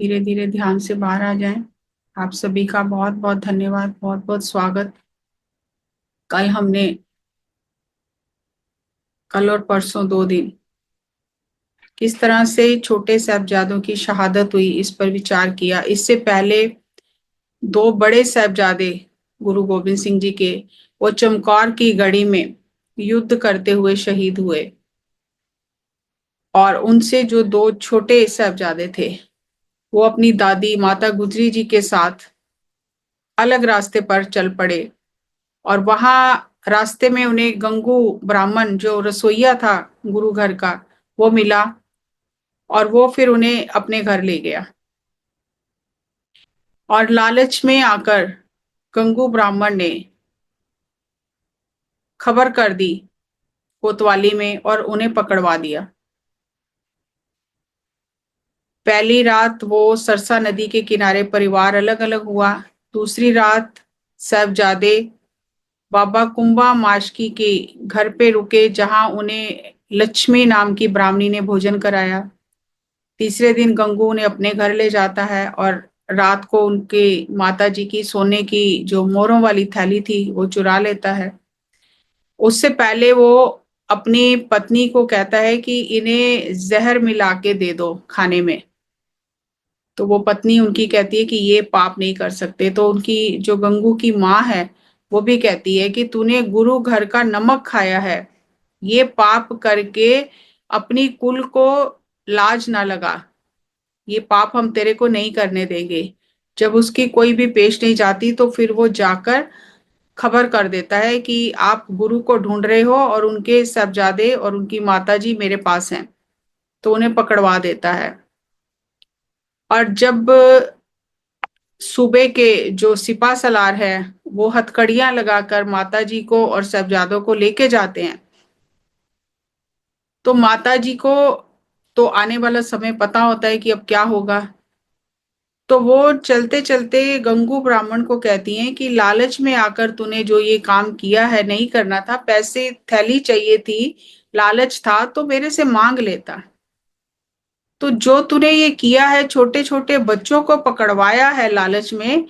धीरे धीरे ध्यान से बाहर आ जाएं। आप सभी का बहुत बहुत धन्यवाद, बहुत बहुत स्वागत। कल हमने कल और परसों 2 दिन किस तरह से छोटे साहबजादों की शहादत हुई इस पर विचार किया। इससे पहले दो बड़े साहबजादे गुरु गोबिंद सिंह जी के वो चमकौर की गढ़ी में युद्ध करते हुए शहीद हुए, और उनसे जो दो छोटे साहबजादे थे वो अपनी दादी माता गुजरी जी के साथ अलग रास्ते पर चल पड़े। और वहां रास्ते में उन्हें गंगू ब्राह्मण जो रसोइया था गुरु घर का, वो मिला, और वो फिर उन्हें अपने घर ले गया। और लालच में आकर गंगू ब्राह्मण ने खबर कर दी कोतवाली में और उन्हें पकड़वा दिया। पहली रात वो सरसा नदी के किनारे परिवार अलग अलग हुआ। दूसरी रात साहबजादे बाबा कुंभा माशकी के घर पे रुके, जहां उन्हें लक्ष्मी नाम की ब्राह्मणी ने भोजन कराया। तीसरे दिन गंगू उन्हें अपने घर ले जाता है और रात को उनके माता जी की सोने की जो मोरों वाली थैली थी वो चुरा लेता है। उससे पहले वो अपनी पत्नी को कहता है कि इन्हें जहर मिला के दे दो खाने में। तो वो पत्नी उनकी कहती है कि ये पाप नहीं कर सकते। तो उनकी जो गंगू की माँ है वो भी कहती है कि तूने गुरु घर का नमक खाया है, ये पाप करके अपनी कुल को लाज ना लगा, ये पाप हम तेरे को नहीं करने देंगे। जब उसकी कोई भी पेश नहीं जाती तो फिर वो जाकर खबर कर देता है कि आप गुरु को ढूंढ रहे हो और उनके साहबजादे और उनकी माताजी मेरे पास हैं। तो उन्हें पकड़वा देता है। और जब सूबे के जो सिपा सलार है वो हथकड़ियां लगाकर माताजी को और साहबजादों को लेके जाते हैं, तो माताजी को तो आने वाला समय पता होता है कि अब क्या होगा। तो वो चलते चलते गंगू ब्राह्मण को कहती हैं कि लालच में आकर तूने जो ये काम किया है नहीं करना था, पैसे थैली चाहिए थी, लालच था तो मेरे से मांग लेता। तो जो तूने ये किया है, छोटे छोटे बच्चों को पकड़वाया है लालच में,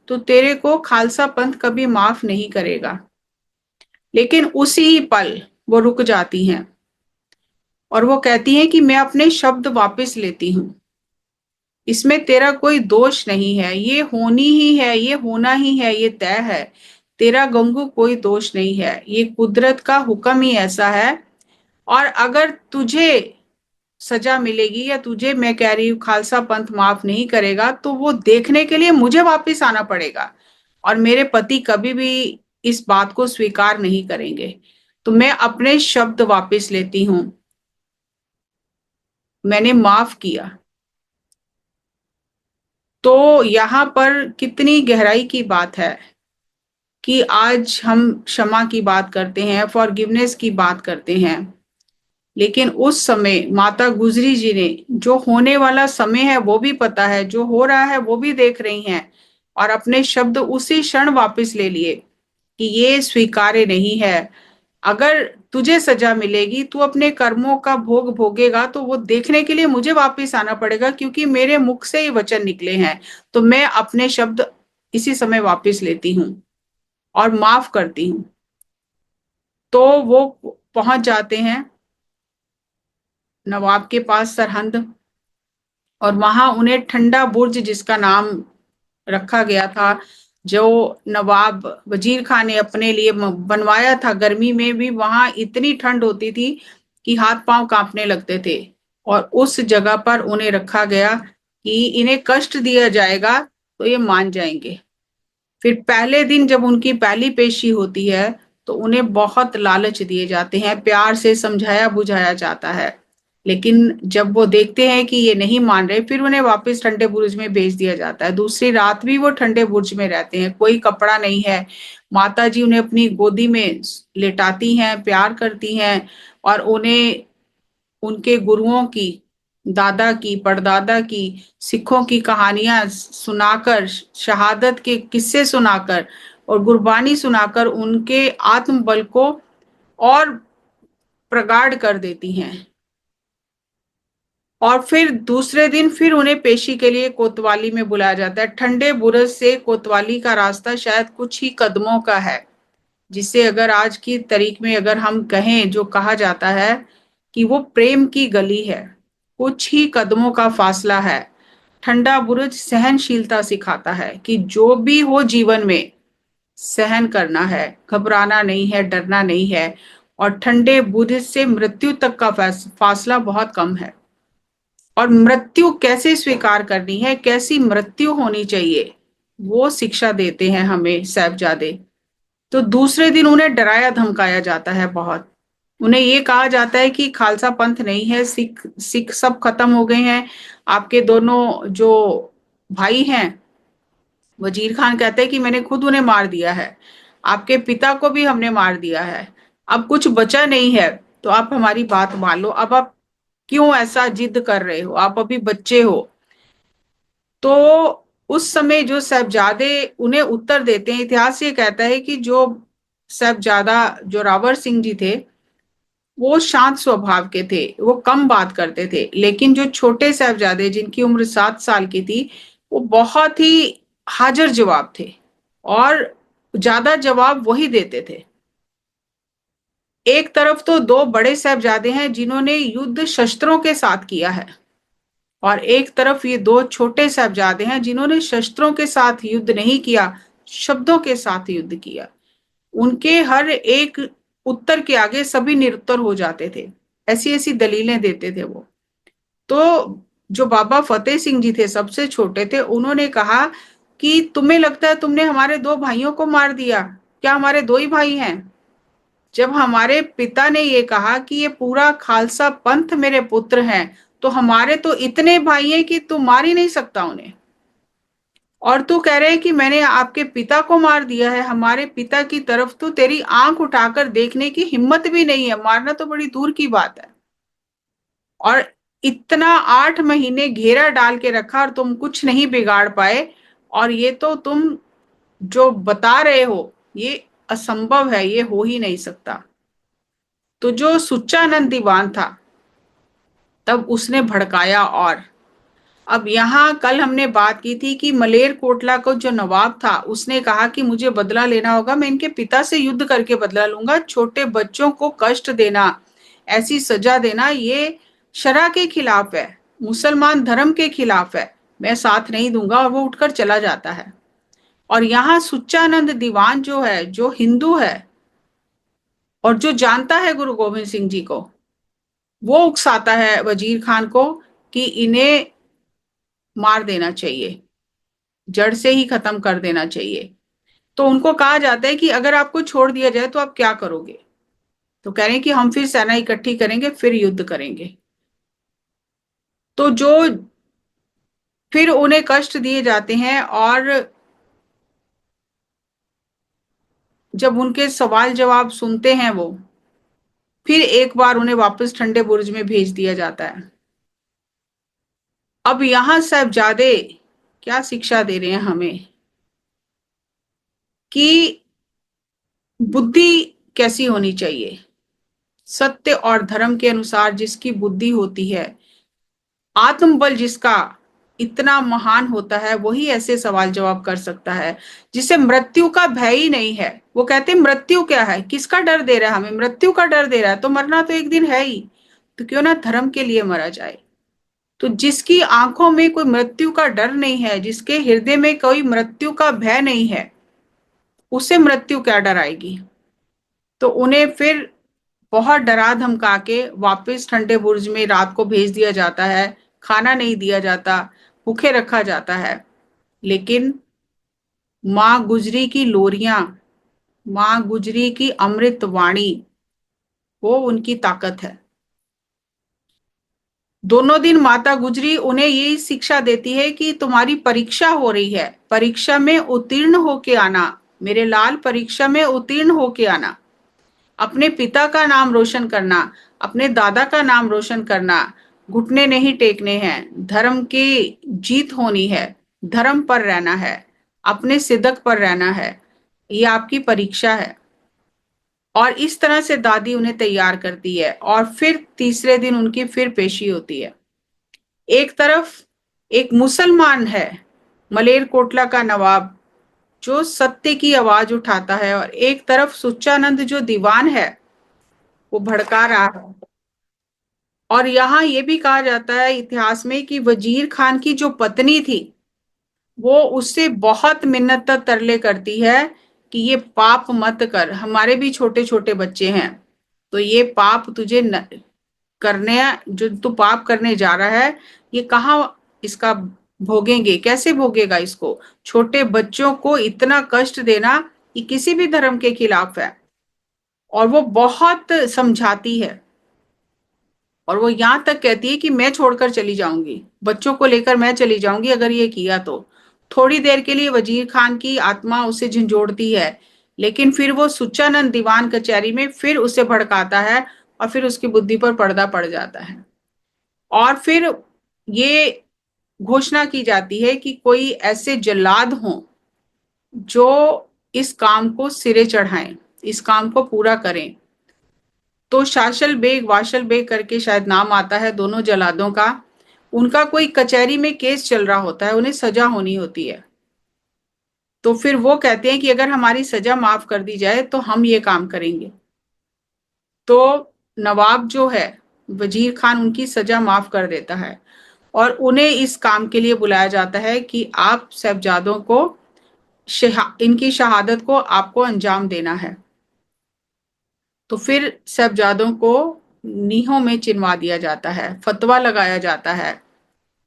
तो तेरे को खालसा पंथ कभी माफ नहीं करेगा। लेकिन उसी ही पल वो रुक जाती हैं और वो कहती हैं कि मैं अपने शब्द वापस लेती हूँ, इसमें तेरा कोई दोष नहीं है, ये होनी ही है, ये होना ही है, ये तय है। तेरा गंगू कोई दोष नहीं है, ये कुदरत का हुक्म ही ऐसा है। और अगर तुझे सजा मिलेगी या तुझे, मैं कह रही हूँ, खालसा पंथ माफ नहीं करेगा, तो वो देखने के लिए मुझे वापस आना पड़ेगा। और मेरे पति कभी भी इस बात को स्वीकार नहीं करेंगे। तो मैं अपने शब्द वापस लेती हूँ, मैंने माफ किया। तो यहाँ पर कितनी गहराई की बात है कि आज हम क्षमा की बात करते हैं, फॉरगिवनेस की बात करते हैं, लेकिन उस समय माता गुजरी जी ने, जो होने वाला समय है वो भी पता है, जो हो रहा है वो भी देख रही हैं, और अपने शब्द उसी क्षण वापस ले लिए कि ये स्वीकार्य नहीं है। अगर तुझे सजा मिलेगी, तू अपने कर्मों का भोग भोगेगा, तो वो देखने के लिए मुझे वापस आना पड़ेगा, क्योंकि मेरे मुख से ये वचन निकले हैं। तो मैं अपने शब्द इसी समय वापस लेती हूँ और माफ करती हूँ। तो वो पहुंच जाते हैं नवाब के पास सरहंद, और वहां उन्हें ठंडा बुर्ज, जिसका नाम रखा गया था, जो नवाब वजीर खान ने अपने लिए बनवाया था, गर्मी में भी वहां इतनी ठंड होती थी कि हाथ पांव कांपने लगते थे, और उस जगह पर उन्हें रखा गया कि इन्हें कष्ट दिया जाएगा तो ये मान जाएंगे। फिर पहले दिन जब उनकी पहली पेशी होती है तो उन्हें बहुत लालच दिए जाते हैं, प्यार से समझाया बुझाया जाता है। लेकिन जब वो देखते हैं कि ये नहीं मान रहे, फिर उन्हें वापस ठंडे बुर्ज में भेज दिया जाता है। दूसरी रात भी वो ठंडे बुर्ज में रहते हैं, कोई कपड़ा नहीं है। माता जी उन्हें अपनी गोदी में लेटाती हैं, प्यार करती हैं, और उन्हें उनके गुरुओं की, दादा की, परदादा की, सिखों की कहानियां सुनाकर, शहादत के किस्से सुनाकर और गुरबानी सुनाकर उनके आत्मबल को और प्रगाढ़ कर देती हैं। और फिर दूसरे दिन फिर उन्हें पेशी के लिए कोतवाली में बुलाया जाता है। ठंडे बुरज से कोतवाली का रास्ता शायद कुछ ही कदमों का है, जिसे अगर आज की तारीख में अगर हम कहें, जो कहा जाता है कि वो प्रेम की गली है। कुछ ही कदमों का फासला है। ठंडा बुर्ज सहनशीलता सिखाता है कि जो भी हो जीवन में सहन करना है, घबराना नहीं है, डरना नहीं है। और ठंडे बुर्ज से मृत्यु तक का फासला बहुत कम है। और मृत्यु कैसे स्वीकार करनी है, कैसी मृत्यु होनी चाहिए, वो शिक्षा देते हैं हमें साहिबजादे। तो दूसरे दिन उन्हें डराया धमकाया जाता है बहुत। उन्हें ये कहा जाता है कि खालसा पंथ नहीं है, सिख सिख सब खत्म हो गए हैं। आपके दोनों जो भाई हैं, वजीर खान कहते हैं कि मैंने खुद उन्हें मार दिया है, आपके पिता को भी हमने मार दिया है, अब कुछ बचा नहीं है। तो आप हमारी बात मान लो, अब आप क्यों ऐसा जिद कर रहे हो, आप अभी बच्चे हो। तो उस समय जो साहबजादे उन्हें उत्तर देते हैं, इतिहास ये कहता है कि जो साहबजादा जो रावर सिंह जी थे, वो शांत स्वभाव के थे, वो कम बात करते थे। लेकिन जो छोटे साहबजादे जिनकी उम्र 7 साल की थी, वो बहुत ही हाजिर जवाब थे, और ज्यादा जवाब वही देते थे। एक तरफ तो दो बड़े साहबजादे हैं जिन्होंने युद्ध शस्त्रों के साथ किया है, और एक तरफ ये दो छोटे साहबजादे हैं जिन्होंने शस्त्रों के साथ युद्ध नहीं किया, शब्दों के साथ युद्ध किया। उनके हर एक उत्तर के आगे सभी निरुत्तर हो जाते थे, ऐसी ऐसी दलीलें देते थे वो। तो जो बाबा फतेह सिंह जी थे, सबसे छोटे थे, उन्होंने कहा कि तुम्हें लगता है तुमने हमारे दो भाइयों को मार दिया, क्या हमारे दो ही भाई हैं? जब हमारे पिता ने ये कहा कि ये पूरा खालसा पंथ मेरे पुत्र हैं, तो हमारे तो इतने भाई हैं कि तू मार ही नहीं सकता उन्हें। और तू कह रहे हैं कि मैंने आपके पिता को मार दिया है, हमारे पिता की तरफ तो तेरी आंख उठाकर देखने की हिम्मत भी नहीं है, मारना तो बड़ी दूर की बात है। और इतना 8 महीने घेरा डाल के रखा और तुम कुछ नहीं बिगाड़ पाए, और ये तो तुम जो बता रहे हो ये असंभव है, ये हो ही नहीं सकता। तो जो सुच्चानंद दीवान था, तब उसने भड़काया। और अब यहाँ कल हमने बात की थी कि मलेर कोटला को जो नवाब था, उसने कहा कि मुझे बदला लेना होगा, मैं इनके पिता से युद्ध करके बदला लूंगा। छोटे बच्चों को कष्ट देना, ऐसी सजा देना, ये शरा के खिलाफ है, मुसलमान धर्म के खिलाफ है, मैं साथ नहीं दूंगा। और वो उठकर चला जाता है। और यहाँ सुच्चानंद दीवान जो है, जो हिंदू है और जो जानता है गुरु गोविंद सिंह जी को, वो उकसाता है वजीर खान को कि इन्हें मार देना चाहिए, जड़ से ही खत्म कर देना चाहिए। तो उनको कहा जाता है कि अगर आपको छोड़ दिया जाए तो आप क्या करोगे? तो कह रहे हैं कि हम फिर सेना इकट्ठी करेंगे, फिर युद्ध करेंगे। तो जो फिर उन्हें कष्ट दिए जाते हैं, और जब उनके सवाल जवाब सुनते हैं वो, फिर एक बार उन्हें वापस ठंडे बुर्ज में भेज दिया जाता है। अब यहां साहबजादे क्या शिक्षा दे रहे हैं हमें कि बुद्धि कैसी होनी चाहिए। सत्य और धर्म के अनुसार जिसकी बुद्धि होती है, आत्मबल जिसका इतना महान होता है, वही ऐसे सवाल जवाब कर सकता है, जिसे मृत्यु का भय ही नहीं है। वो कहते हैं मृत्यु क्या है, किसका डर दे रहा है हमें? मृत्यु का डर दे रहा है तो मरना तो एक दिन है ही, तो क्यों ना धर्म के लिए मरा जाए। तो जिसकी आंखों में कोई मृत्यु का डर नहीं है, जिसके हृदय में कोई मृत्यु का भय नहीं है, उसे मृत्यु क्या डराएगी? तो उन्हें फिर बहुत डरा धमका के वापस ठंडे बुर्ज में रात को भेज दिया जाता है। खाना नहीं दिया जाता, भूखे रखा जाता है। लेकिन माँ गुजरी की लोरियां, माँ गुजरी की अमृत वाणी, वो उनकी ताकत है। दोनों दिन माता गुजरी उन्हें यही शिक्षा देती है कि तुम्हारी परीक्षा हो रही है, परीक्षा में उत्तीर्ण होके आना, मेरे लाल, परीक्षा में उत्तीर्ण होके आना। अपने पिता का नाम रोशन करना, अपने दादा का नाम रोशन करना, घुटने नहीं टेकने हैं, धर्म की जीत होनी है, धर्म पर रहना है, अपने सिद्क पर रहना है, ये आपकी परीक्षा है। और इस तरह से दादी उन्हें तैयार करती है, और फिर तीसरे दिन उनकी फिर पेशी होती है। एक तरफ एक मुसलमान है, मलेरकोटला का नवाब, जो सत्य की आवाज उठाता है, और एक तरफ सुच्चानंद जो दीवान है, वो भड़का रहा है। और यहाँ ये भी कहा जाता है इतिहास में कि वजीर खान की जो पत्नी थी, वो उससे बहुत मिन्नत तरले करती है कि ये पाप मत कर, हमारे भी छोटे छोटे बच्चे हैं, तो ये पाप तुझे करने, जो तू पाप करने जा रहा है, ये कहाँ इसका भोगेंगे, कैसे भोगेगा इसको। छोटे बच्चों को इतना कष्ट देना, ये किसी भी धर्म के खिलाफ है। और वो बहुत समझाती है, और वो यहां तक कहती है कि मैं छोड़कर चली जाऊंगी, बच्चों को लेकर मैं चली जाऊंगी अगर ये किया तो। थोड़ी देर के लिए वजीर खान की आत्मा उसे झंझोड़ती है, लेकिन फिर वो सुच्चानंद दीवान कचहरी में फिर उसे भड़काता है, और फिर उसकी बुद्धि पर पर्दा पड़ जाता है। और फिर ये घोषणा की जाती है कि कोई ऐसे जल्लाद हों जो इस काम को सिरे चढ़ाएं, इस काम को पूरा करें। तो शाशल बेग, वाशल बेग करके शायद नाम आता है दोनों जल्लादों का। उनका कोई कचहरी में केस चल रहा होता है, उन्हें सजा होनी होती है। तो फिर वो कहते हैं कि अगर हमारी सजा माफ कर दी जाए तो हम ये काम करेंगे। तो नवाब जो है, वजीर खान, उनकी सजा माफ कर देता है, और उन्हें इस काम के लिए बुलाया जाता है कि आप साहबजादों को इनकी शहादत को आपको अंजाम देना है। तो फिर साहबजादों को नीहों में चिनवा दिया जाता है, फतवा लगाया जाता है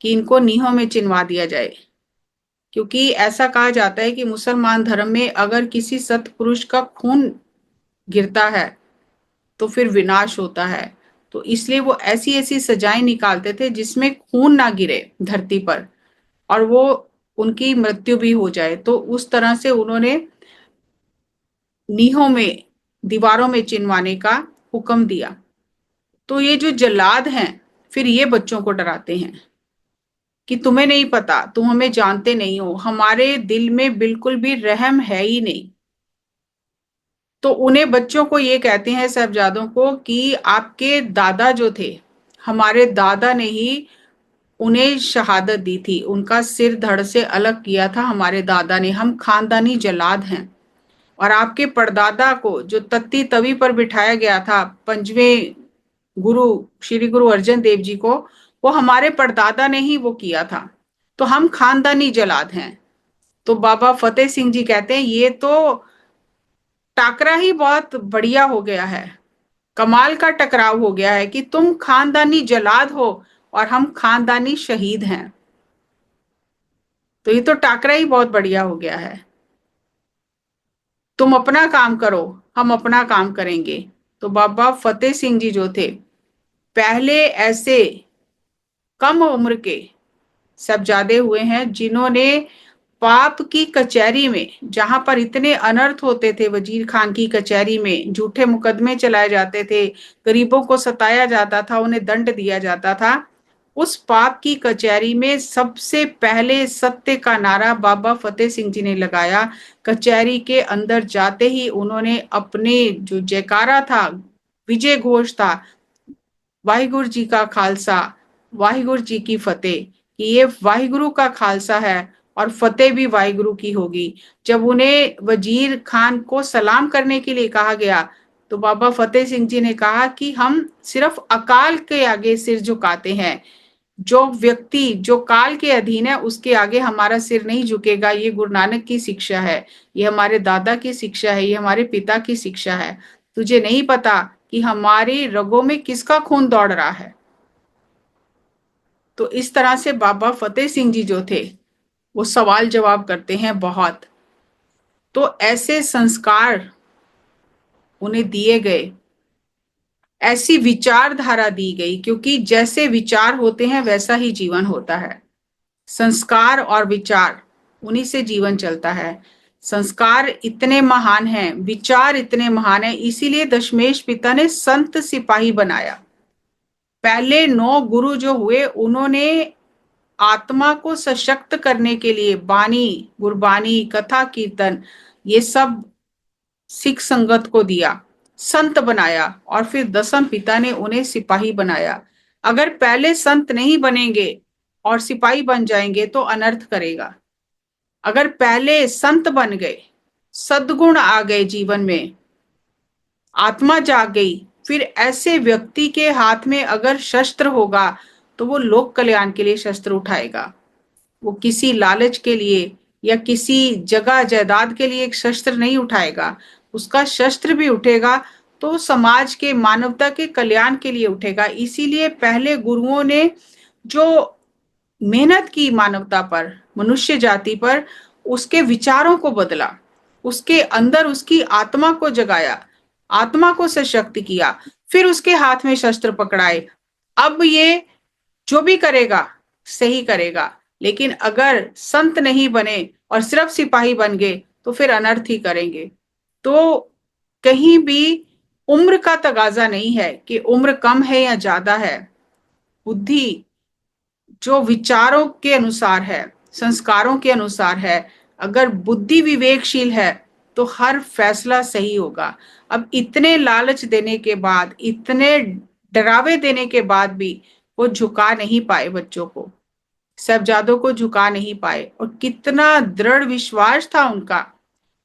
कि इनको नीहों में चिनवा दिया जाए। क्योंकि ऐसा कहा जाता है कि मुसलमान धर्म में अगर किसी सत्पुरुष का खून गिरता है तो फिर विनाश होता है। तो इसलिए वो ऐसी ऐसी सजाएं निकालते थे जिसमें खून ना गिरे धरती पर, और वो उनकी मृत्यु भी हो जाए। तो उस तरह से उन्होंने नीहों में, दीवारों में चिनवाने का हुक्म दिया। तो ये जो जल्लाद हैं, फिर ये बच्चों को डराते हैं कि तुम्हें नहीं पता, तुम हमें जानते नहीं हो, हमारे दिल में बिल्कुल भी रहम है ही नहीं। तो उन्हें, बच्चों को ये कहते हैं साहबजादों को कि आपके दादा जो थे, हमारे दादा ने ही उन्हें शहादत दी थी, उनका सिर धड़ से अलग किया था हमारे दादा ने, हम खानदानी जल्लाद हैं। और आपके परदादा को जो तत्ती तवी पर बिठाया गया था पंजवें गुरु श्री गुरु अर्जन देव जी को, वो हमारे परदादा ने ही वो किया था, तो हम खानदानी जलाद हैं। तो बाबा फतेह सिंह जी कहते हैं ये तो टाकरा ही बहुत बढ़िया हो गया है, कमाल का टकराव हो गया है कि तुम खानदानी जलाद हो और हम खानदानी शहीद हैं। तो ये तो टाकरा ही बहुत बढ़िया हो गया है, तुम अपना काम करो, हम अपना काम करेंगे। तो बाबा फतेह सिंह जी जो थे, पहले ऐसे कम उम्र के साहबजादे हुए हैं जिन्होंने पाप की कचहरी में, जहां पर इतने अनर्थ होते थे, वजीर खान की कचहरी में झूठे मुकदमे चलाए जाते थे, गरीबों को सताया जाता था, उन्हें दंड दिया जाता था, उस पाप की कचहरी में सबसे पहले सत्य का नारा बाबा फतेह सिंह जी ने लगाया। कचहरी के अंदर जाते ही उन्होंने अपने जो जयकारा था, विजय घोष था, वाहिगुरु जी का खालसा, वाहिगुरु जी की फतेह, कि ये वाहिगुरु का खालसा है और फतेह भी वाहिगुरु की होगी। जब उन्हें वजीर खान को सलाम करने के लिए कहा गया, तो बाबा फतेह सिंह जी ने कहा कि हम सिर्फ अकाल के आगे सिर झुकाते हैं, जो व्यक्ति जो काल के अधीन है उसके आगे हमारा सिर नहीं झुकेगा। ये गुरु नानक की शिक्षा है, ये हमारे दादा की शिक्षा है, ये हमारे पिता की शिक्षा है। तुझे नहीं पता कि हमारी रगों में किसका खून दौड़ रहा है। तो इस तरह से बाबा फतेह सिंह जी जो थे, वो सवाल जवाब करते हैं बहुत। तो ऐसे संस्कार उन्हें दिए गए, ऐसी विचारधारा दी गई, क्योंकि जैसे विचार होते हैं वैसा ही जीवन होता है। संस्कार और विचार, उन्हीं से जीवन चलता है। संस्कार इतने महान हैं, विचार इतने महान हैं, इसीलिए दशमेश पिता ने संत सिपाही बनाया। पहले 9 गुरु जो हुए, उन्होंने आत्मा को सशक्त करने के लिए बानी, गुरबानी, कथा कीर्तन, ये सब सिख संगत को दिया, संत बनाया, और फिर दसम पिता ने उन्हें सिपाही बनाया। अगर पहले संत नहीं बनेंगे और सिपाही बन जाएंगे तो अनर्थ करेगा। अगर पहले संत बन गए, सद्गुण आ गए जीवन में, आत्मा जाग गई, फिर ऐसे व्यक्ति के हाथ में अगर शस्त्र होगा तो वो लोक कल्याण के लिए शस्त्र उठाएगा। वो किसी लालच के लिए या किसी जगह जायदाद के लिए एक शस्त्र नहीं उठाएगा। उसका शस्त्र भी उठेगा तो समाज के, मानवता के कल्याण के लिए उठेगा। इसीलिए पहले गुरुओं ने जो मेहनत की मानवता पर, मनुष्य जाति पर, उसके विचारों को बदला, उसके अंदर उसकी आत्मा को जगाया, आत्मा को सशक्त किया, फिर उसके हाथ में शस्त्र पकड़ाए। अब ये जो भी करेगा सही करेगा, लेकिन अगर संत नहीं बने और सिर्फ सिपाही बन गए तो फिर अनर्थ ही करेंगे। तो कहीं भी उम्र का तगाजा नहीं है कि उम्र कम है या ज्यादा है। बुद्धि जो विचारों के अनुसार है, संस्कारों के अनुसार है, अगर बुद्धि विवेकशील है तो हर फैसला सही होगा। अब इतने लालच देने के बाद, इतने डरावे देने के बाद भी वो झुका नहीं पाए, बच्चों को, साहबजादों को झुका नहीं पाए। और कितना दृढ़ विश्वास था उनका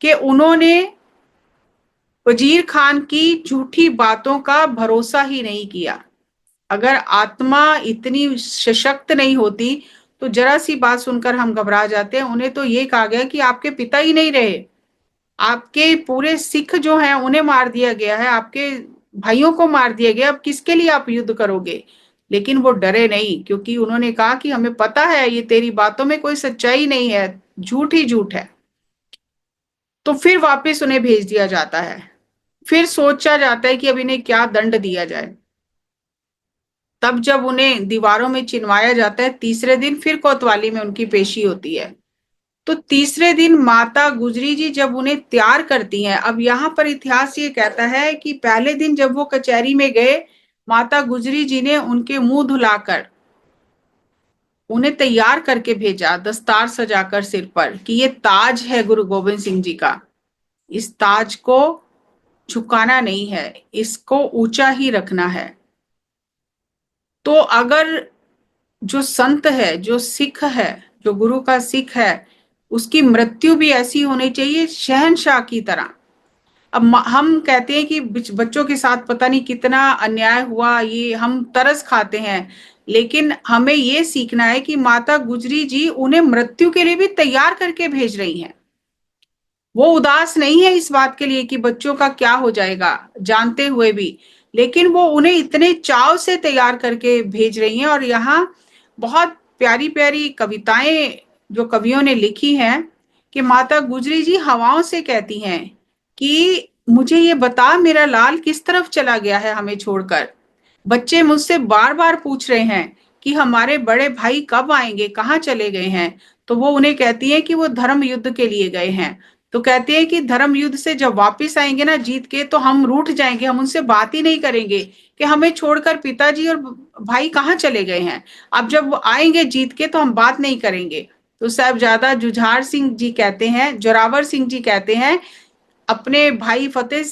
कि उन्होंने वजीर खान की झूठी बातों का भरोसा ही नहीं किया। अगर आत्मा इतनी सशक्त नहीं होती तो जरा सी बात सुनकर हम घबरा जाते हैं। उन्हें तो ये कहा गया कि आपके पिता ही नहीं रहे, आपके पूरे सिख जो हैं उन्हें मार दिया गया है, आपके भाइयों को मार दिया गया, अब किसके लिए आप युद्ध करोगे। लेकिन वो डरे नहीं, क्योंकि उन्होंने कहा कि हमें पता है ये तेरी बातों में कोई सच्चाई नहीं है, झूठ ही झूठ है। तो फिर वापस उन्हें भेज दिया जाता है। फिर सोचा जाता है कि अब इन्हें क्या दंड दिया जाए। तब जब उन्हें दीवारों में चिनवाया जाता है, तीसरे दिन फिर कोतवाली में उनकी पेशी होती है। तो तीसरे दिन माता गुजरी जी जब उन्हें तैयार करती हैं, अब यहाँ पर इतिहास ये कहता है कि पहले दिन जब वो कचहरी में गए, माता गुजरी जी ने उनके मुंह धुलाकर उन्हें तैयार करके भेजा, दस्तार सजाकर सिर पर, कि ये ताज है गुरु गोविंद सिंह जी का, इस ताज को झुकाना नहीं है, इसको ऊंचा ही रखना है। तो अगर जो संत है, जो सिख है, जो गुरु का सिख है, उसकी मृत्यु भी ऐसी होनी चाहिए शहंशाह की तरह। अब हम कहते हैं कि बच्चों के साथ पता नहीं कितना अन्याय हुआ, ये हम तरस खाते हैं, लेकिन हमें ये सीखना है कि माता गुजरी जी उन्हें मृत्यु के लिए भी तैयार करके भेज रही हैं। वो उदास नहीं है इस बात के लिए कि बच्चों का क्या हो जाएगा, जानते हुए भी, लेकिन वो उन्हें इतने चाव से तैयार करके भेज रही हैं। और यहाँ बहुत प्यारी प्यारी कविताएं जो कवियों ने लिखी हैं कि माता गुजरी जी हवाओं से कहती हैं कि मुझे ये बता मेरा लाल किस तरफ चला गया है हमें छोड़कर। बच्चे मुझसे बार बार पूछ रहे हैं कि हमारे बड़े भाई कब आएंगे, कहाँ चले गए हैं। तो वो उन्हें कहती है कि वो धर्म युद्ध के लिए गए हैं। तो कहते हैं कि धर्म युद्ध से जब वापिस आएंगे ना जीत के, तो हम रूठ जाएंगे, हम उनसे बात ही नहीं करेंगे कि हमें छोड़कर पिताजी और भाई कहाँ चले गए हैं। अब जब वो आएंगे जीत के तो हम बात नहीं करेंगे। तो साहबजादा जुझार सिंह जी कहते हैं, जोरावर सिंह जी कहते हैं, अपने भाई फतेह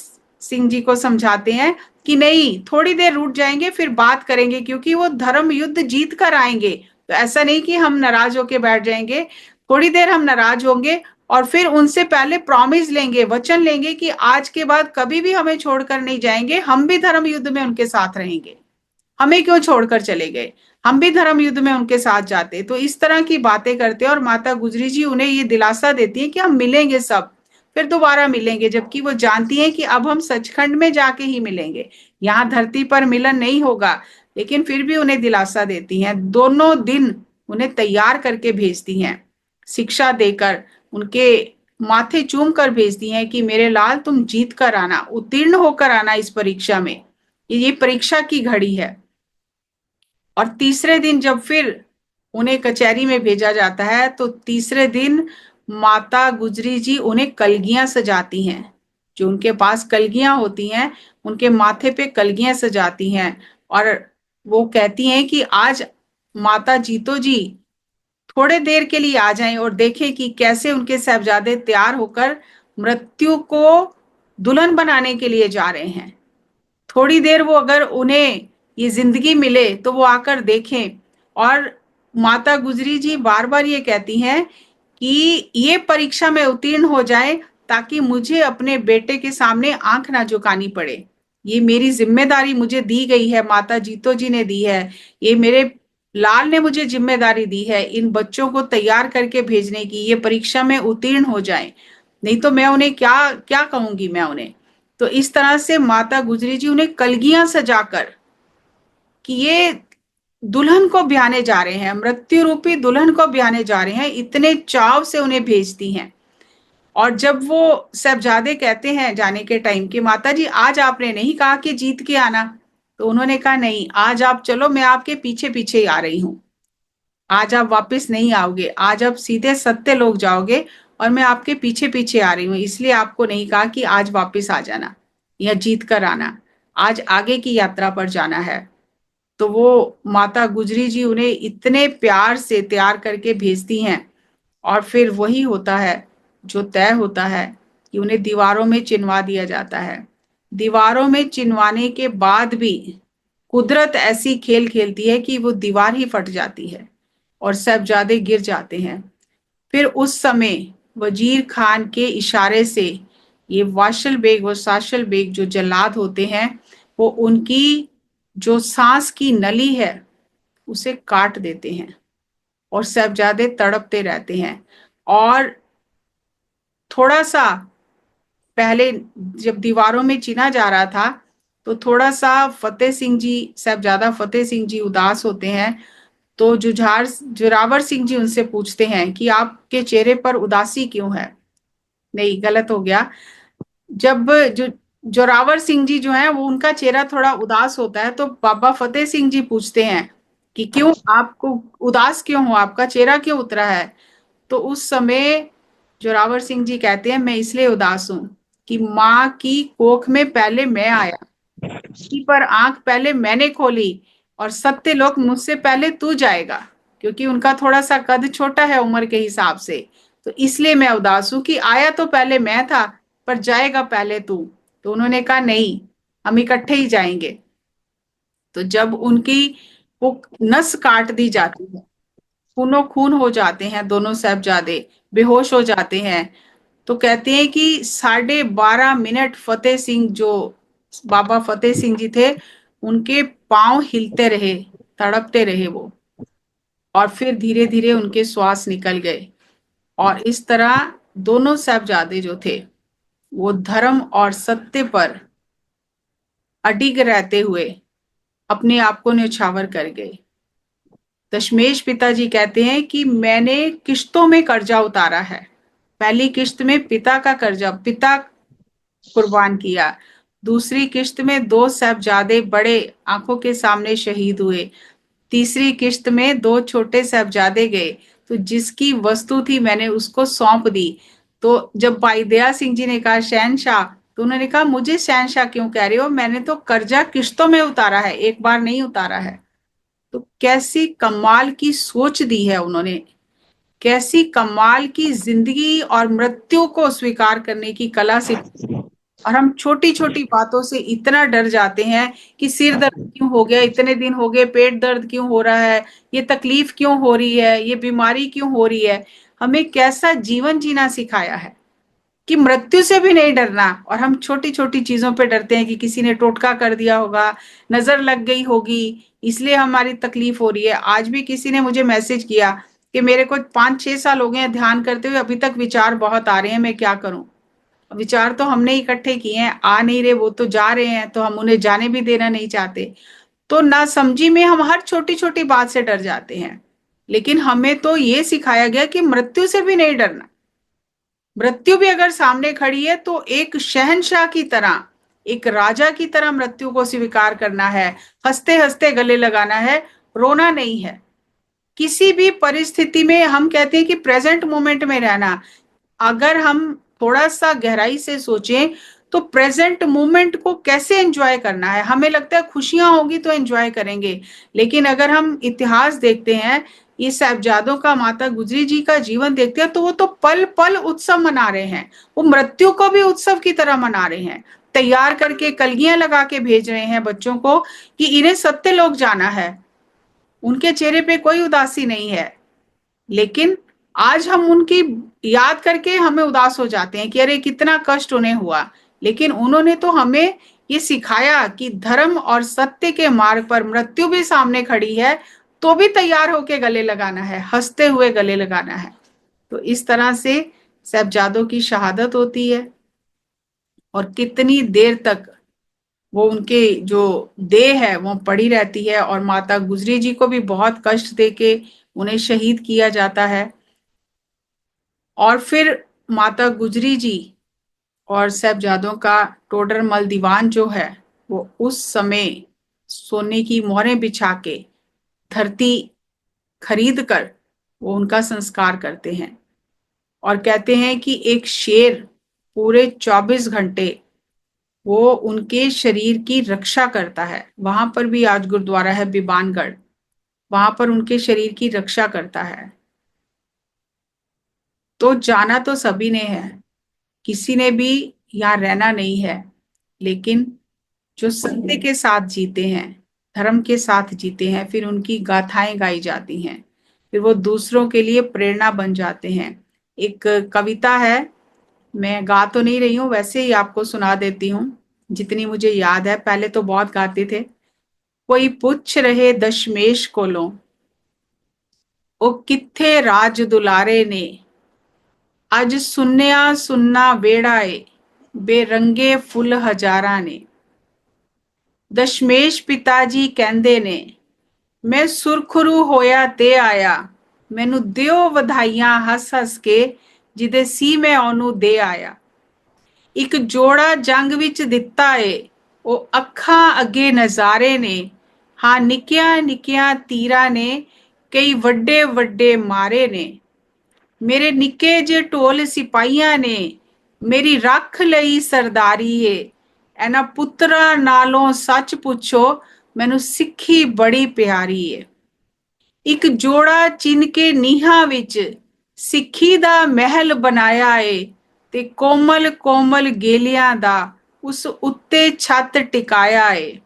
सिंह जी को समझाते हैं कि नहीं, थोड़ी देर रुक जाएंगे फिर बात करेंगे, क्योंकि वो धर्म युद्ध जीत कर आएंगे। तो ऐसा नहीं कि हम नाराज होके बैठ जाएंगे, थोड़ी देर हम नाराज होंगे और फिर उनसे पहले प्रॉमिस लेंगे, वचन लेंगे कि आज के बाद कभी भी हमें छोड़कर नहीं जाएंगे, हम भी धर्म युद्ध में उनके साथ रहेंगे, हमें क्यों छोड़कर चले गए, हम भी धर्म युद्ध में उनके साथ जाते। तो इस तरह की बातें करते हैं और माता गुजरी जी उन्हें ये दिलासा देती है कि हम मिलेंगे सब, फिर दोबारा मिलेंगे, जबकि वो जानती है कि अब हम सचखंड में जाके ही मिलेंगे, यहाँ धरती पर मिलन नहीं होगा। लेकिन फिर भी उन्हें दिलासा देती हैं, दोनों दिन उन्हें तैयार करके भेजती हैं, शिक्षा देकर, उनके माथे चूम कर भेजती हैं कि मेरे लाल तुम जीत कर आना, उत्तीर्ण होकर आना इस परीक्षा में, ये परीक्षा की घड़ी है। और तीसरे दिन जब फिर उन्हें कचहरी में भेजा जाता है तो तीसरे दिन माता गुजरी जी उन्हें कलगियां सजाती हैं, जो उनके पास कलगियां होती हैं उनके माथे पे कलगियां सजाती हैं। और वो कहती हैं कि आज माता जीतो जी थोड़े देर के लिए आ जाएं और देखें कि कैसे उनके साहबजादे तैयार होकर मृत्यु को दुल्हन बनाने के लिए जा रहे हैं। थोड़ी देर वो, अगर उन्हें ये जिंदगी मिले तो वो आकर देखें। और माता गुजरी जी बार बार ये कहती हैं कि ये परीक्षा में उत्तीर्ण हो जाए ताकि मुझे अपने बेटे के सामने आंख ना झुकानी पड़े। ये मेरी जिम्मेदारी मुझे दी गई है, माता जीतो जी ने दी है, ये मेरे लाल ने मुझे जिम्मेदारी दी है इन बच्चों को तैयार करके भेजने की, ये परीक्षा में उत्तीर्ण हो जाए, नहीं तो मैं उन्हें क्या क्या कहूंगी मैं उन्हें। तो इस तरह से माता गुजरी जी उन्हें कलगियां सजाकर कि ये दुल्हन को ब्याहने जा रहे हैं, मृत्यु रूपी दुल्हन को ब्याहने जा रहे हैं, इतने चाव से उन्हें भेजती हैं। और जब वो साहबजादे कहते हैं जाने के टाइम कि माता जी आज आपने नहीं कहा कि जीत के आना, तो उन्होंने कहा नहीं, आज आप चलो, मैं आपके पीछे पीछे ही आ रही हूँ, आज आप वापस नहीं आओगे, आज आप सीधे सत्य लोग जाओगे और मैं आपके पीछे पीछे आ रही हूँ, इसलिए आपको नहीं कहा कि आज वापस आ जाना या जीत कर आना, आज आगे की यात्रा पर जाना है। तो वो माता गुजरी जी उन्हें इतने प्यार से तैयार करके भेजती हैं और फिर वही होता है जो तय होता है कि उन्हें दीवारों में चिनवा दिया जाता है। दीवारों में चिनवाने के बाद भी कुदरत ऐसी खेल खेलती है कि वो दीवार ही फट जाती है और साहबजादे गिर जाते हैं। फिर उस समय वजीर खान के इशारे से ये वाशल बेग और साशल बेग जो जल्लाद होते हैं, वो उनकी जो सांस की नली है उसे काट देते हैं और साहबजादे तड़पते रहते हैं। और थोड़ा सा पहले जब दीवारों में चिना जा रहा था तो थोड़ा सा फतेह सिंह जी, साहबजादा फतेह सिंह जी उदास होते हैं। तो जुझार जोरावर सिंह जी उनसे पूछते हैं कि आपके चेहरे पर उदासी क्यों है। नहीं, गलत हो गया। जब जो जोरावर सिंह जी जो है वो उनका चेहरा थोड़ा उदास होता है तो बाबा फतेह सिंह जी पूछते हैं कि क्यों आपको उदास क्यों हो, आपका चेहरा क्यों उतरा है। तो उस समय जोरावर सिंह जी कहते हैं मैं इसलिए उदास हूं कि माँ की कोख में पहले मैं आया, की पर आंख पहले मैंने खोली और सत्य लोक मुझसे पहले तू जाएगा, क्योंकि उनका थोड़ा सा कद छोटा है उम्र के हिसाब से। तो इसलिए मैं उदास हूं कि आया तो पहले मैं था पर जाएगा पहले तू। तो उन्होंने कहा नहीं, हम इकट्ठे ही जाएंगे। तो जब उनकी वो नस काट दी जाती है, खूनो खून हो जाते हैं दोनों साहबजादे, बेहोश हो जाते हैं, तो कहते हैं कि 12.5 मिनट फतेह सिंह जो बाबा फतेह सिंह जी थे उनके पांव हिलते रहे, तड़पते रहे वो, और फिर धीरे धीरे उनके श्वास निकल गए। और इस तरह दोनों साहबजादे जो थे वो धर्म और सत्य पर अडिग रहते हुए अपने आप को न्यौछावर कर गए। दशमेश पिताजी कहते हैं कि मैंने किश्तों में कर्जा उतारा है। पहली किश्त में पिता का कर्जा, पिता कुर्बान किया। दूसरी किश्त में दो साहबजादे बड़े आंखों के सामने शहीद हुए। तीसरी किश्त में दो छोटे साहबजादे गए, तो जिसकी वस्तु थी मैंने उसको सौंप दी। तो जब भाई दया सिंह जी ने कहा शहनशाह, तो उन्होंने कहा मुझे शहनशाह क्यों कह रहे हो, मैंने तो कर्जा किश्तों में उतारा है, एक बार नहीं उतारा है। तो कैसी कमाल की सोच दी है उन्होंने, कैसी कमाल की जिंदगी और मृत्यु को स्वीकार करने की कला से। और हम छोटी छोटी बातों से इतना डर जाते हैं कि सिर दर्द क्यों हो गया, इतने दिन हो गए, पेट दर्द क्यों हो रहा है, ये तकलीफ क्यों हो रही है, ये बीमारी क्यों हो रही है। हमें कैसा जीवन जीना सिखाया है कि मृत्यु से भी नहीं डरना, और हम छोटी छोटी चीजों पे डरते हैं कि किसी ने टोटका कर दिया होगा, नजर लग गई होगी, इसलिए हमारी तकलीफ हो रही है। आज भी किसी ने मुझे मैसेज किया कि मेरे को 5-6 साल हो गए हैं ध्यान करते हुए, अभी तक विचार बहुत आ रहे हैं, मैं क्या करूं। विचार तो हमने इकट्ठे किए हैं, आ नहीं रहे, वो तो जा रहे हैं, तो हम उन्हें जाने भी देना नहीं चाहते। तो ना समझी में हम हर छोटी छोटी बात से डर जाते हैं, लेकिन हमें तो ये सिखाया गया कि मृत्यु से भी नहीं डरना। मृत्यु भी अगर सामने खड़ी है तो एक शहंशाह की तरह, एक राजा की तरह मृत्यु को स्वीकार करना है, हंसते हंसते गले लगाना है, रोना नहीं है। किसी भी परिस्थिति में हम कहते हैं कि प्रेजेंट मोमेंट में रहना। अगर हम थोड़ा सा गहराई से सोचें तो प्रेजेंट मोमेंट को कैसे एंजॉय करना है, हमें लगता है खुशियां होगी तो एंजॉय करेंगे, लेकिन अगर हम इतिहास देखते हैं, ये साहबजादों का, माता गुजरी जी का जीवन देखते हैं, तो वो तो पल पल उत्सव मना रहे हैं, वो मृत्यु को भी उत्सव की तरह मना रहे हैं, तैयार करके कलगियां लगा के भेज रहे हैं बच्चों को कि इन्हें सत्य लोक जाना है। उनके चेहरे पे कोई उदासी नहीं है। लेकिन आज हम उनकी याद करके हमें उदास हो जाते हैं कि अरे कितना कष्ट उन्हें हुआ। लेकिन उन्होंने तो हमें ये सिखाया कि धर्म और सत्य के मार्ग पर मृत्यु भी सामने खड़ी है तो भी तैयार होके गले लगाना है, हंसते हुए गले लगाना है। तो इस तरह से साहबजादों की शहादत होती है। और कितनी देर तक वो उनके जो देह है वो पड़ी रहती है, और माता गुजरी जी को भी बहुत कष्ट देके उन्हें शहीद किया जाता है। और फिर माता गुजरी जी और साहबजादों का टोडरमल दीवान जो है वो उस समय सोने की मोहरें बिछा के धरती खरीद कर वो उनका संस्कार करते हैं। और कहते हैं कि एक शेर पूरे 24 घंटे वो उनके शरीर की रक्षा करता है। वहां पर भी आज गुरुद्वारा है बिबानगढ़, वहां पर उनके शरीर की रक्षा करता है। तो जाना तो सभी ने है, किसी ने भी यहाँ रहना नहीं है। लेकिन जो सत्य के साथ जीते हैं, धर्म के साथ जीते हैं, फिर उनकी गाथाएं गाई जाती हैं, फिर वो दूसरों के लिए प्रेरणा बन जाते हैं। एक कविता है, मैं गा तो नहीं रही हूँ, वैसे ही आपको सुना देती हूँ जितनी मुझे याद है। पहले तो बहुत गाते थे। कोई पुੱਛ रहे दशमेश कोलों, ओ किथे राज दुलारे ने, अज सुन्निया सुन्ना वेड़ा ए, बेरंगे फुੱਲ हजारा ने। दशमेश पिता जी कहंदे ने, मैं सुरखरू होया ते आया, मैनू दियो ਵਧਾਈਆਂ हस हस के, जिदे सी मैं ओनू दे आया। ਇੱਕ ਜੋੜਾ ਜੰਗ ਵਿੱਚ ਦਿੱਤਾ ਏ, ਉਹ ਅੱਖਾਂ ਅੱਗੇ ਨਜ਼ਾਰੇ ਨੇ, ਹਾਂ ਨਿੱਕਿਆਂ ਨਿੱਕਿਆਂ ਤੀਰਾਂ ਨੇ, ਕਈ ਵੱਡੇ ਵੱਡੇ ਮਾਰੇ ਨੇ। ਮੇਰੇ ਨਿੱਕੇ ਜੇ ਢੋਲ ਸਿਪਾਹੀਆਂ ਨੇ, ਮੇਰੀ ਰੱਖ ਲਈ ਸਰਦਾਰੀ ਏ। ਇਹਨਾਂ ਪੁੱਤਰਾਂ ਨਾਲੋਂ ਸੱਚ ਪੁੱਛੋ, ਮੈਨੂੰ ਸਿੱਖੀ ਬੜੀ ਪਿਆਰੀ ਏ। ਇੱਕ ਜੋੜਾ ਚਿਣ ਕੇ ਨੀਹਾਂ ਵਿੱਚ ਸਿੱਖੀ ਦਾ ਮਹਿਲ ਬਣਾਇਆ ਏ, ਤੇ ਕੋਮਲ ਕੋਮਲ ਗੇਲਿਆਂ ਦਾ ਉਸ ਉੱਤੇ ਛੱਤ ਟਿਕਾਇਆ ਏ।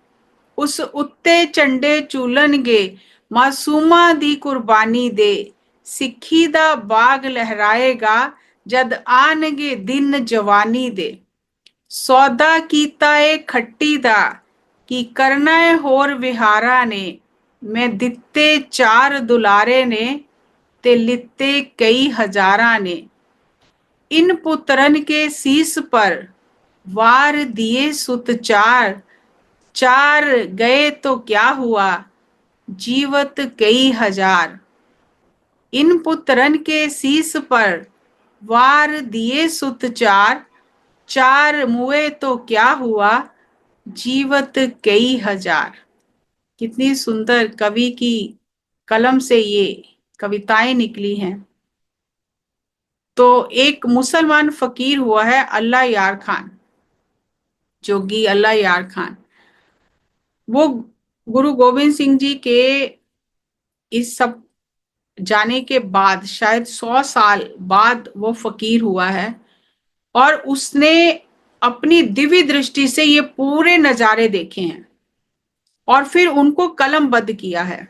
ਉਸ ਉੱਤੇ ਝੰਡੇ ਝੂਲਣਗੇ ਮਾਸੂਮਾਂ ਦੀ ਕੁਰਬਾਨੀ ਦੇ, ਸਿੱਖੀ ਦਾ ਬਾਗ ਲਹਿਰਾਏਗਾ ਜਦ ਆਣਗੇ ਦਿਨ ਜਵਾਨੀ ਦੇ। ਸੌਦਾ ਕੀਤਾ ਏ ਖੱਟੀ ਦਾ, ਕੀ ਕਰਨਾ ਏ ਹੋਰ ਵਿਹਾਰਾਂ ਨੇ, ਮੈਂ ਦਿੱਤੇ 4 ਦੁਲਾਰੇ ਨੇ, ਤੇ ਲਿੱਤੇ ਕਈ ਹਜ਼ਾਰਾਂ ਨੇ। इन पुत्रन के शीस पर वार दिए सुत 4, 4 गए तो क्या हुआ, जीवत कई हजार। इन पुत्रन के शीस पर वार दिए सुत 4, 4 मुए तो क्या हुआ, जीवत कई हजार। कितनी सुंदर कवि की कलम से ये कविताएं निकली हैं। तो एक मुसलमान फकीर हुआ है अल्लाह यार खान, जोगी अल्लाह यार खान। वो गुरु गोविंद सिंह जी के इस सब जाने के बाद शायद 100 साल बाद वो फकीर हुआ है, और उसने अपनी दिव्य दृष्टि से ये पूरे नजारे देखे हैं और फिर उनको कलमबद्ध किया है।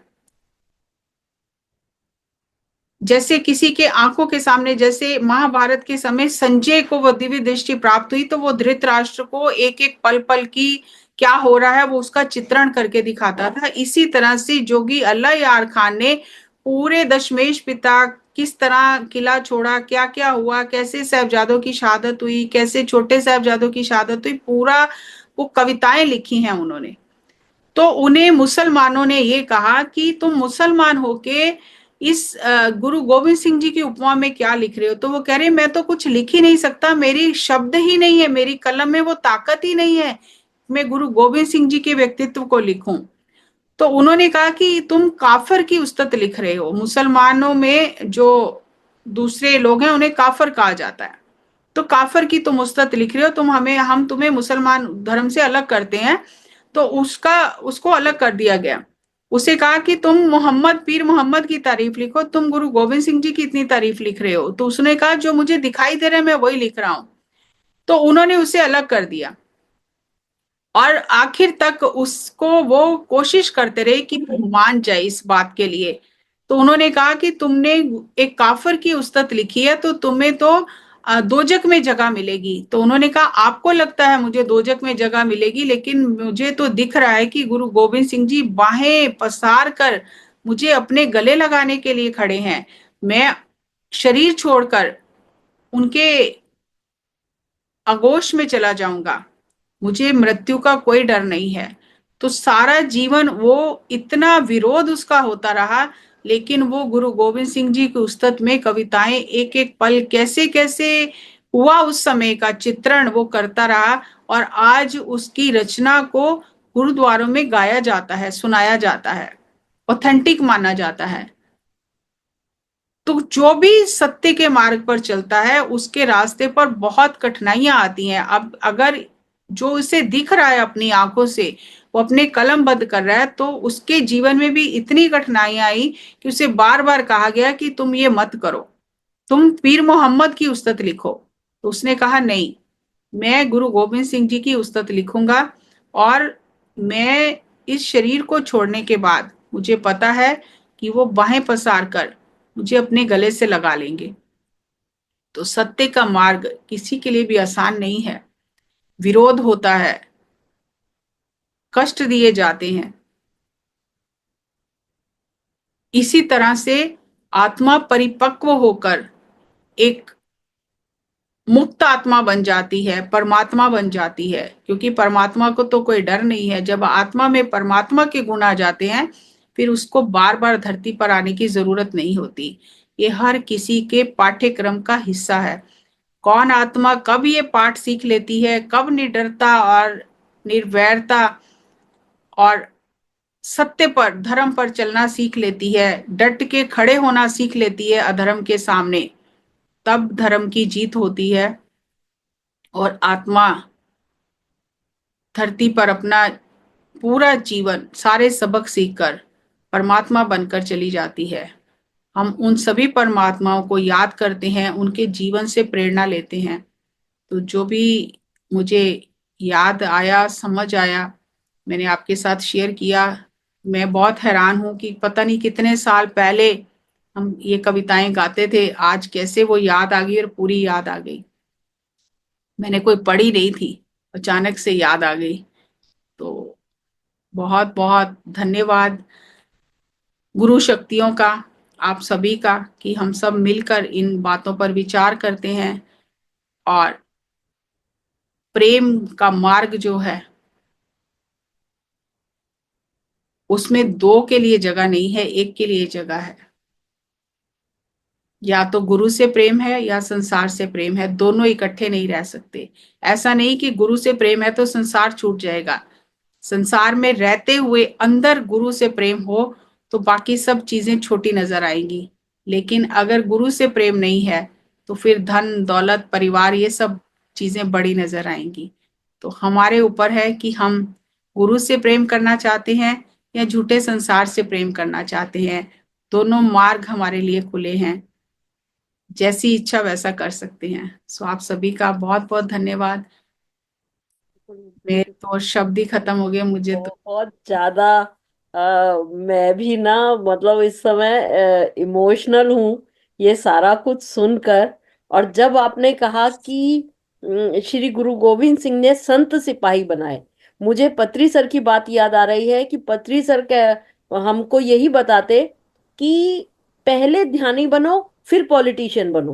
जैसे किसी के आंखों के सामने, जैसे महाभारत के समय संजय को वो दिव्य दृष्टि प्राप्त हुई, तो वो धृतराष्ट्र को एक एक पल पल की क्या हो रहा है वो उसका चित्रण करके दिखाता था। इसी तरह से जोगी अल्लाह यार खान ने पूरे दशमेश पिता किस तरह किला छोड़ा, क्या क्या हुआ, कैसे साहबजादों की शहादत हुई, कैसे छोटे साहबजादों की शहादत हुई, पूरा वो कविताएं लिखी हैं उन्होंने। तो उन्हें मुसलमानों ने ये कहा कि तुम मुसलमान होके इस गुरु गोविंद सिंह जी की उपमा में क्या लिख रहे हो। तो वो कह रहे मैं तो कुछ लिख ही नहीं सकता, मेरी शब्द ही नहीं है, मेरी कलम में वो ताकत ही नहीं है, मैं गुरु गोविंद सिंह जी के व्यक्तित्व को लिखूं। तो उन्होंने कहा कि तुम काफर की उस्तत लिख रहे हो। मुसलमानों में जो दूसरे लोग हैं उन्हें काफर कहा जाता है, तो काफर की तुम उस्तत लिख रहे हो, हम तुम्हें मुसलमान धर्म से अलग करते हैं। तो उसको अलग कर दिया गया। उसे कहा कि तुम मोहम्मद, पीर मोहम्मद की तारीफ लिखो, तुम गुरु गोविंद सिंह जी की इतनी तारीफ लिख रहे हो। तो उसने कहा जो मुझे दिखाई दे रहा है मैं वही लिख रहा हूं। तो उन्होंने उसे अलग कर दिया। और आखिर तक उसको वो कोशिश करते रहे कि वो मान जाए इस बात के लिए। तो उन्होंने कहा कि तुमने एक काफिर की उस्तत लिखी है तो तुम्हें तो दोजक में जगह मिलेगी। तो उन्होंने कहा आपको लगता है मुझे दोजक में जगह मिलेगी, लेकिन मुझे तो दिख रहा है कि गुरु गोविंद सिंह जी बाहें पसार कर मुझे अपने गले लगाने के लिए खड़े हैं। मैं शरीर छोड़कर उनके आगोश में चला जाऊंगा, मुझे मृत्यु का कोई डर नहीं है। तो सारा जीवन वो इतना विरोध उसका होता रहा, लेकिन वो गुरु गोविंद सिंह जी की उस्तत में कविताएं एक एक पल कैसे कैसे हुआ उस समय का चित्रण वो करता रहा, और आज उसकी रचना को गुरुद्वारों में गाया जाता है, सुनाया जाता है, ऑथेंटिक माना जाता है। तो जो भी सत्य के मार्ग पर चलता है उसके रास्ते पर बहुत कठिनाइयां आती हैं। अब अगर जो उसे दिख रहा है अपनी आंखों से वो अपने कलम बंद कर रहा है, तो उसके जीवन में भी इतनी कठिनाइयां आई कि उसे बार बार कहा गया कि तुम ये मत करो, तुम पीर मोहम्मद की उस्तत लिखो। तो उसने कहा नहीं, मैं गुरु गोविंद सिंह जी की उस्तत लिखूंगा, और मैं इस शरीर को छोड़ने के बाद मुझे पता है कि वो बाहें पसार कर मुझे अपने गले से लगा लेंगे। तो सत्य का मार्ग किसी के लिए भी आसान नहीं है, विरोध होता है, कष्ट दिए जाते हैं। इसी तरह से आत्मा परिपक्व होकर एक मुक्त आत्मा बन जाती है, परमात्मा बन जाती है, क्योंकि परमात्मा को तो कोई डर नहीं है। जब आत्मा में परमात्मा के गुण आ जाते हैं फिर उसको बार बार धरती पर आने की जरूरत नहीं होती। ये हर किसी के पाठ्यक्रम का हिस्सा है। कौन आत्मा कब ये पाठ सीख लेती है, कब निडरता और निर्वैरता और सत्य पर, धर्म पर चलना सीख लेती है, डट के खड़े होना सीख लेती है अधर्म के सामने, तब धर्म की जीत होती है और आत्मा धरती पर अपना पूरा जीवन सारे सबक सीखकर परमात्मा बनकर चली जाती है। हम उन सभी परमात्माओं को याद करते हैं, उनके जीवन से प्रेरणा लेते हैं। तो जो भी मुझे याद आया, समझ आया, मैंने आपके साथ शेयर किया। मैं बहुत हैरान हूं कि पता नहीं कितने साल पहले हम ये कविताएं गाते थे, आज कैसे वो याद आ गई और पूरी याद आ गई। मैंने कोई पढ़ी नहीं थी, अचानक से याद आ गई। तो बहुत बहुत धन्यवाद गुरु शक्तियों का, आप सभी का, कि हम सब मिलकर इन बातों पर विचार करते हैं। और प्रेम का मार्ग जो है उसमें दो के लिए जगह नहीं है, एक के लिए जगह है। या तो गुरु से प्रेम है या संसार से प्रेम है, दोनों इकट्ठे नहीं रह सकते। ऐसा नहीं कि गुरु से प्रेम है तो संसार छूट जाएगा। संसार में रहते हुए अंदर गुरु से प्रेम हो तो बाकी सब चीजें छोटी नजर आएंगी। लेकिन अगर गुरु से प्रेम नहीं है तो फिर धन दौलत परिवार ये सब चीजें बड़ी नजर आएंगी। तो हमारे ऊपर है कि हम गुरु से प्रेम करना चाहते हैं या झूठे संसार से प्रेम करना चाहते हैं। दोनों मार्ग हमारे लिए खुले हैं, जैसी इच्छा वैसा कर सकते हैं। सो आप सभी का बहुत बहुत धन्यवाद। मेरे तो शब्द ही खत्म हो गए मुझे तो। बहुत ज्यादा मैं भी ना, मतलब इस समय इमोशनल हूँ ये सारा कुछ सुनकर। और जब आपने कहा कि श्री गुरु गोविंद सिंह ने संत सिपाही बनाए, मुझे पत्री सर की बात याद आ रही है कि पत्री सर के हमको यही बताते कि पहले ध्यानी बनो फिर पॉलिटिशियन बनो,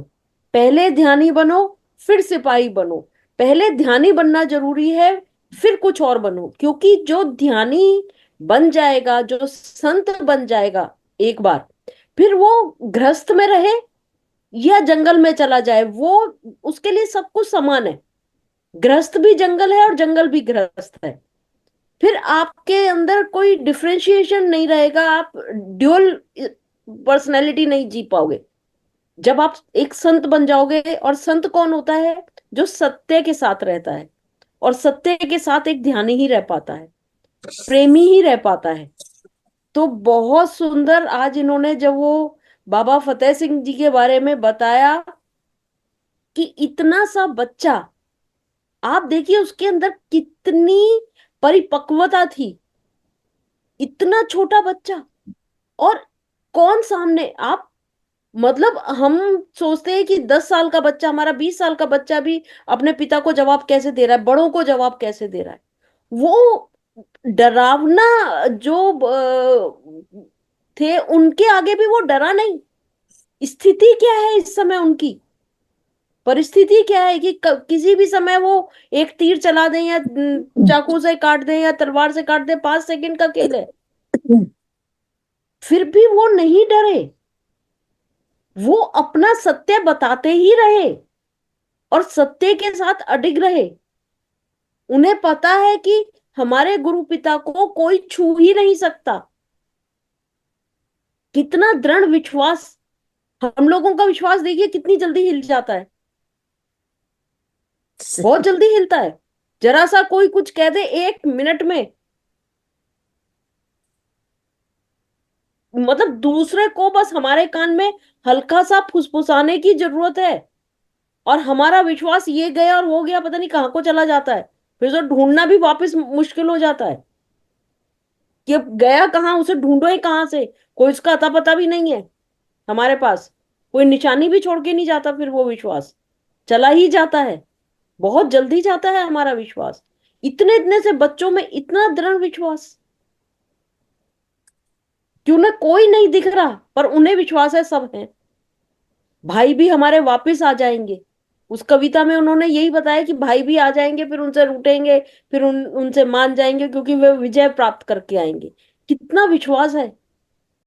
पहले ध्यानी बनो फिर सिपाही बनो, पहले ध्यानी बनना जरूरी है फिर कुछ और बनो। क्योंकि जो ध्यानी बन जाएगा, जो संत बन जाएगा एक बार, फिर वो गृहस्थ में रहे या जंगल में चला जाए, वो उसके लिए सब कुछ समान है। गृहस्थ भी जंगल है और जंगल भी गृहस्थ है। फिर आपके अंदर कोई डिफरेंशिएशन नहीं रहेगा, आप ड्यूअल पर्सनैलिटी नहीं जी पाओगे जब आप एक संत बन जाओगे। और संत कौन होता है? जो सत्य के साथ रहता है, और सत्य के साथ एक ध्यानी ही रह पाता है, प्रेमी ही रह पाता है। तो बहुत सुंदर आज इन्होंने जब वो बाबा फतेह सिंह जी के बारे में बताया कि इतना सा बच्चा, आप देखिए उसके अंदर कितनी परिपक्वता थी। इतना छोटा बच्चा, और कौन सामने आप, मतलब हम सोचते हैं कि 10 साल का बच्चा, हमारा 20 साल का बच्चा भी अपने पिता को जवाब कैसे दे रहा है, बड़ों को जवाब कैसे दे रहा है। वो डरावना जो थे, उनके आगे भी वो डरा नहीं। स्थिति क्या है इस समय उनकी, परिस्थिति क्या है कि किसी भी समय वो एक तीर चला दें, या चाकू से काट दें, या तलवार से काट दें, 5 सेकंड का खेल है। फिर भी वो नहीं डरे, वो अपना सत्य बताते ही रहे और सत्य के साथ अडिग रहे। उन्हें पता है कि हमारे गुरु पिता को कोई छू ही नहीं सकता। कितना दृढ़ विश्वास। हम लोगों का विश्वास देखिए कितनी जल्दी हिल जाता है, बहुत जल्दी हिलता है। जरा सा कोई कुछ कह दे 1 मिनट में, मतलब दूसरे को बस हमारे कान में हल्का सा फुसफुसाने की जरूरत है, और हमारा विश्वास ये गया और हो गया, पता नहीं कहाँ को चला जाता है। फिर तो ढूंढना भी वापस मुश्किल हो जाता है कि अब गया कहाँ, उसे ढूंढो ही कहाँ से। कोई उसका अता पता भी नहीं है हमारे पास, कोई निशानी भी छोड़ के नहीं जाता। फिर वो विश्वास चला ही जाता है, बहुत जल्दी जाता है हमारा विश्वास। इतने इतने से बच्चों में इतना दृढ़ विश्वास, कि उन्हें कोई नहीं दिख रहा पर उन्हें विश्वास है सब है। भाई भी हमारे वापस आ जाएंगे। उस कविता में उन्होंने यही बताया कि भाई भी आ जाएंगे, फिर उनसे रूठेंगे, फिर उनसे मान जाएंगे, क्योंकि वे विजय प्राप्त करके आएंगे। कितना विश्वास है।